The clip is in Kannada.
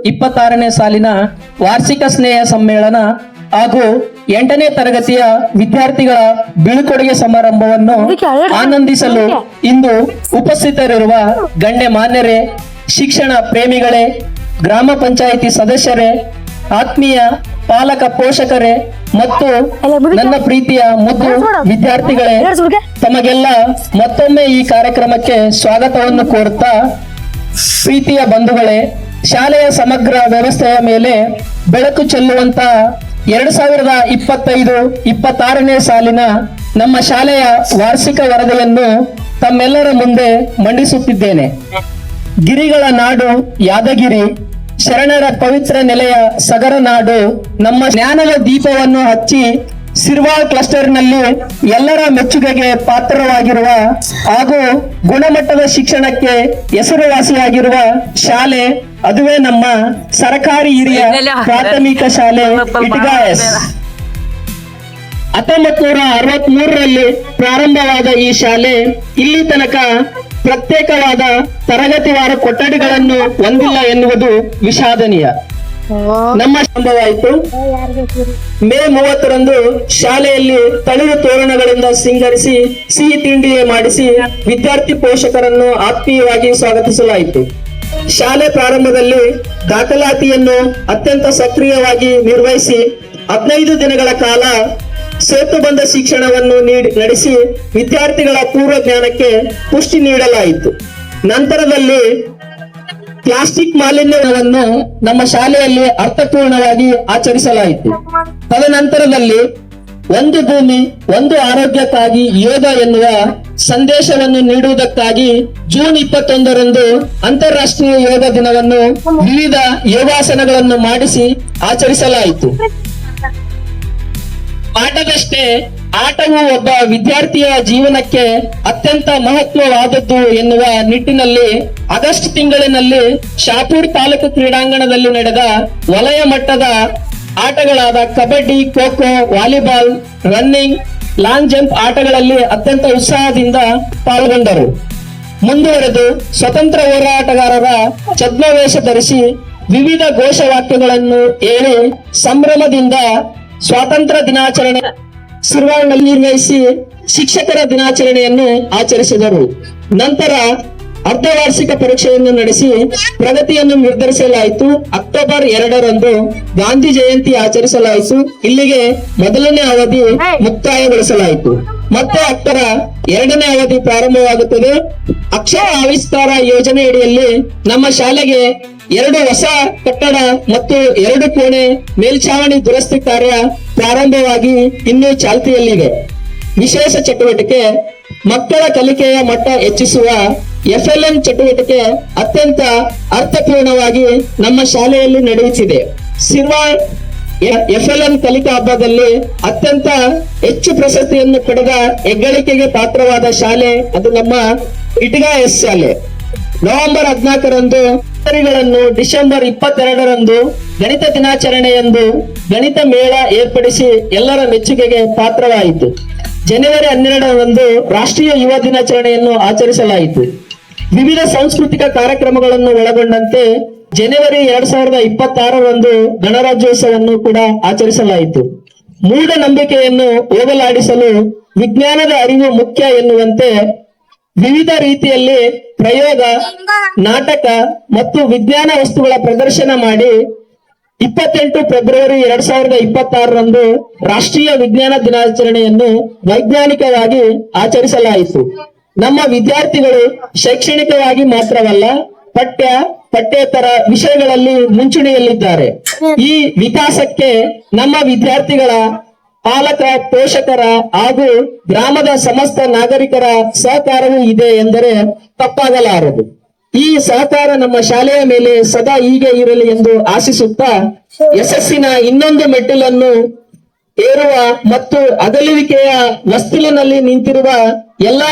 26ನೇ ಸಾಲಿನ ವಾರ್ಷಿಕ ಸ್ನೇಹ ಸಮ್ಮೇಳನ ಹಾಗೂ 8ನೇ ತರಗತಿಯ ವಿದ್ಯಾರ್ಥಿಗಳ ಬೀಳ್ಕೊಡುಗೆ ಸಮಾರಂಭವನ್ನು ಆನಂದಿಸಲು ಇಂದು ಉಪಸ್ಥಿತರಿರುವ ಗಣ್ಯ ಮಾನ್ಯರೇ, ಶಿಕ್ಷಣ ಪ್ರೇಮಿಗಳೇ, ಗ್ರಾಮ ಪಂಚಾಯಿತಿ ಸದಸ್ಯರೇ, ಆತ್ಮೀಯ ಪಾಲಕ ಪೋಷಕರೇ ಮತ್ತು ನನ್ನ ಪ್ರೀತಿಯ ಮುದ್ದು ವಿದ್ಯಾರ್ಥಿಗಳೇ, ತಮಗೆಲ್ಲ ಮತ್ತೊಮ್ಮೆ ಈ ಕಾರ್ಯಕ್ರಮಕ್ಕೆ ಸ್ವಾಗತವನ್ನು ಕೋರುತ್ತಾ, ಪ್ರೀತಿಯ ಬಂಧುಗಳೇ, ಶಾಲೆಯ ಸಮಗ್ರ ವ್ಯವಸ್ಥೆಯ ಮೇಲೆ ಬೆಳಕು ಚೆಲ್ಲುವಂತ 2025-26ನೇ ಸಾಲಿನ ನಮ್ಮ ಶಾಲೆಯ ವಾರ್ಷಿಕ ವರದಿಯನ್ನು ತಮ್ಮೆಲ್ಲರ ಮುಂದೆ ಮಂಡಿಸುತ್ತಿದ್ದೇನೆ. ಗಿರಿಗಳ ನಾಡು ಯಾದಗಿರಿ, ಶರಣರ ಪವಿತ್ರ ನೆಲೆಯ ಸಗರ ನಾಡು, ನಮ್ಮ ಜ್ಞಾನದ ದೀಪವನ್ನು ಹಚ್ಚಿ ಸಿರ್ವಾಳ್ ಕ್ಲಸ್ಟರ್ನಲ್ಲಿ ಎಲ್ಲರ ಮೆಚ್ಚುಗೆಗೆ ಪಾತ್ರವಾಗಿರುವ ಹಾಗೂ ಗುಣಮಟ್ಟದ ಶಿಕ್ಷಣಕ್ಕೆ ಹೆಸರುವಾಸಿಯಾಗಿರುವ ಶಾಲೆ, ಅದುವೇ ನಮ್ಮ ಸರ್ಕಾರಿ ಹಿರಿಯ ಪ್ರಾಥಮಿಕ ಶಾಲೆ ಇಟ್ಗಾಯಸ್. 1963ರಲ್ಲಿ ಪ್ರಾರಂಭವಾದ ಈ ಶಾಲೆ ಇಲ್ಲಿ ತನಕ ಪ್ರತ್ಯೇಕವಾದ ತರಗತಿವಾರ ಕೊಠಡಿಗಳನ್ನು ಹೊಂದಿಲ್ಲ ಎನ್ನುವುದು ವಿಷಾದನೀಯ. ನಮ್ಮ ಸಂಭವವಾಯಿತು. ಮೇ 30ರಂದು ಶಾಲೆಯಲ್ಲಿ ತಳಿರು ತೋರಣಗಳಿಂದ ಸಿಂಗರಿಸಿ ಸಿಹಿ ತಿಂಡಿಗೆ ಮಾಡಿಸಿ ವಿದ್ಯಾರ್ಥಿ ಪೋಷಕರನ್ನು ಆತ್ಮೀಯವಾಗಿ ಸ್ವಾಗತಿಸಲಾಯಿತು. ಶಾಲೆ ಪ್ರಾರಂಭದಲ್ಲಿ ದಾಖಲಾತಿಯನ್ನು ಅತ್ಯಂತ ಸಕ್ರಿಯವಾಗಿ ನಿರ್ವಹಿಸಿ 15 ದಿನಗಳ ಕಾಲ ಸೇತುಬಂಧ ಶಿಕ್ಷಣವನ್ನು ನಡೆಸಿ ವಿದ್ಯಾರ್ಥಿಗಳ ಪೂರ್ವ ಜ್ಞಾನಕ್ಕೆ ಪುಷ್ಟಿ ನೀಡಲಾಯಿತು. ನಂತರದಲ್ಲಿ ಪ್ಲಾಸ್ಟಿಕ್ ಮಾಲಿನ್ಯವನ್ನು ನಮ್ಮ ಶಾಲೆಯಲ್ಲಿ ಅರ್ಥಪೂರ್ಣವಾಗಿ ಆಚರಿಸಲಾಯಿತು. ತದನಂತರದಲ್ಲಿ ಒಂದು ಭೂಮಿ ಒಂದು ಆರೋಗ್ಯಕ್ಕಾಗಿ ಯೋಗ ಎನ್ನುವ ಸಂದೇಶವನ್ನು ನೀಡುವುದಕ್ಕಾಗಿ ಜೂನ್ 21ರಂದು ಅಂತಾರಾಷ್ಟ್ರೀಯ ಯೋಗ ದಿನವನ್ನು ವಿವಿಧ ಯೋಗಾಸನಗಳನ್ನು ಮಾಡಿಸಿ ಆಚರಿಸಲಾಯಿತು. ಆಟದಷ್ಟೇ ಆಟವು ಒಬ್ಬ ವಿದ್ಯಾರ್ಥಿಯ ಜೀವನಕ್ಕೆ ಅತ್ಯಂತ ಮಹತ್ವವಾದದ್ದು ಎನ್ನುವ ನಿಟ್ಟಿನಲ್ಲಿ ಆಗಸ್ಟ್ ತಿಂಗಳಿನಲ್ಲಿ ಶಾಪುರ್ ತಾಲೂಕು ಕ್ರೀಡಾಂಗಣದಲ್ಲಿ ನಡೆದ ವಲಯ ಮಟ್ಟದ ಆಟಗಳಾದ kabaddi, kho kho, volleyball, running, long jump ಆಟಗಳಲ್ಲಿ ಅತ್ಯಂತ ಉತ್ಸಾಹದಿಂದ ಪಾಲ್ಗೊಂಡರು. ಮುಂದುವರೆದು ಸ್ವತಂತ್ರ ಹೋರಾಟಗಾರರ ಛದ್ಮವೇಷ ಧರಿಸಿ ವಿವಿಧ ಘೋಷವಾಕ್ಯಗಳನ್ನು ಹೇಳಿ ಸಂಭ್ರಮದಿಂದ ಸ್ವಾತಂತ್ರ್ಯ ದಿನಾಚರಣೆ ಸಿರ್ವಾಳ್ನಲ್ಲಿ ನಿರ್ವಹಿಸಿ ಶಿಕ್ಷಕರ ದಿನಾಚರಣೆಯನ್ನು ಆಚರಿಸಿದರು. ನಂತರ ಅರ್ಧವಾರ್ಷಿಕ ಪರೀಕ್ಷೆಯನ್ನು ನಡೆಸಿ ಪ್ರಗತಿಯನ್ನು ನಿರ್ಧರಿಸಲಾಯಿತು. ಅಕ್ಟೋಬರ್ 2ರಂದು ಗಾಂಧಿ ಜಯಂತಿ ಆಚರಿಸಲಾಯಿತು. ಇಲ್ಲಿಗೆ ಮೊದಲನೇ ಅವಧಿ ಮುಕ್ತಾಯಗೊಳಿಸಲಾಯಿತು. ಮತ್ತೆ ಅಕ್ಟೋಬರ್ 2ನೇ ಅವಧಿ ಪ್ರಾರಂಭವಾಗುತ್ತದೆ. ಅಕ್ಷರ ಆವಿಷ್ಕಾರ ಯೋಜನೆಯಡಿಯಲ್ಲಿ ನಮ್ಮ ಶಾಲೆಗೆ 2 ಹೊಸ ಕಟ್ಟಡ ಮತ್ತು 2 ಕೋಣೆ ಮೇಲ್ಛಾವಣಿ ದುರಸ್ತಿ ಕಾರ್ಯ ಪ್ರಾರಂಭವಾಗಿ ಇನ್ನೂ ಚಾಲ್ತಿಯಲ್ಲಿದೆ. ವಿಶೇಷ ಚಟುವಟಿಕೆ ಮಕ್ಕಳ ಕಲಿಕೆಯ ಮಟ್ಟ ಹೆಚ್ಚಿಸುವ FLN ಚಟುವಟಿಕೆ ಅತ್ಯಂತ ಅರ್ಥಪೂರ್ಣವಾಗಿ ನಮ್ಮ ಶಾಲೆಯಲ್ಲಿ ನಡೆಯುತ್ತಿದೆ. ಸಿರ್ವಾಳ್ FLN ಕಲಿಕಾ ಹಬ್ಬದಲ್ಲಿ ಅತ್ಯಂತ ಹೆಚ್ಚು ಪ್ರಶಸ್ತಿಯನ್ನು ಪಡೆದ ಹೆಗ್ಗಳಿಕೆಗೆ ಪಾತ್ರವಾದ ಶಾಲೆ ಅದು ನಮ್ಮ ಇಟ್ಗಾಯಸ್ ಶಾಲೆ. ನವೆಂಬರ್ 14ರಂದು ಡಿಸೆಂಬರ್ 22ರಂದು ಗಣಿತ ದಿನಾಚರಣೆಯಂದು ಗಣಿತ ಮೇಳ ಏರ್ಪಡಿಸಿ ಎಲ್ಲರ ಮೆಚ್ಚುಗೆಗೆ ಪಾತ್ರವಾಯಿತು. ಜನವರಿ 12ರಂದು ರಾಷ್ಟ್ರೀಯ ಯುವ ದಿನಾಚರಣೆಯನ್ನು ಆಚರಿಸಲಾಯಿತು. ವಿವಿಧ ಸಾಂಸ್ಕೃತಿಕ ಕಾರ್ಯಕ್ರಮಗಳನ್ನು ಒಳಗೊಂಡಂತೆ ಜನವರಿ 2026ರಂದು ಗಣರಾಜ್ಯೋತ್ಸವವನ್ನು ಕೂಡ ಆಚರಿಸಲಾಯಿತು. ಮೂಢನಂಬಿಕೆಯನ್ನು ಹೋಗಲಾಡಿಸಲು ವಿಜ್ಞಾನದ ಅರಿವು ಮುಖ್ಯ ಎನ್ನುವಂತೆ ವಿವಿಧ ರೀತಿಯಲ್ಲಿ ಪ್ರಯೋಗ, ನಾಟಕ ಮತ್ತು ವಿಜ್ಞಾನ ವಸ್ತುಗಳ ಪ್ರದರ್ಶನ ಮಾಡಿ 28 ಫೆಬ್ರವರಿ 2026ರಂದು ರಾಷ್ಟ್ರೀಯ ವಿಜ್ಞಾನ ದಿನಾಚರಣೆಯನ್ನು ವೈಜ್ಞಾನಿಕವಾಗಿ ಆಚರಿಸಲಾಯಿತು. ನಮ್ಮ ವಿದ್ಯಾರ್ಥಿಗಳು ಶೈಕ್ಷಣಿಕವಾಗಿ ಮಾತ್ರವಲ್ಲ ಪಠ್ಯೇತರ ವಿಷಯಗಳಲ್ಲಿ ಮುಂಚೂಣಿಯಲ್ಲಿದ್ದಾರೆ. ಈ ವಿಕಾಸಕ್ಕೆ ನಮ್ಮ ವಿದ್ಯಾರ್ಥಿಗಳ ಪಾಲಕ ಪೋಷಕರ ಹಾಗೂ ಗ್ರಾಮದ ಸಮಸ್ತ ನಾಗರಿಕರ ಸಹಕಾರವೂ ಇದೆ ಎಂದರೆ ತಪ್ಪಾಗಲಾರದು. ಈ ಸಹಕಾರ ನಮ್ಮ ಶಾಲೆಯ ಮೇಲೆ ಸದಾ ಹೀಗೆ ಇರಲಿ ಎಂದು ಆಶಿಸುತ್ತಾ ಯಶಸ್ಸಿನ ಇನ್ನೊಂದು ಮೆಟ್ಟಿಲನ್ನು ಏರುವ ಮತ್ತು ಅಗಲುವಿಕೆಯ ವಸ್ತುಲಿನಲ್ಲಿ ನಿಂತಿರುವ ಎಲ್ಲಾ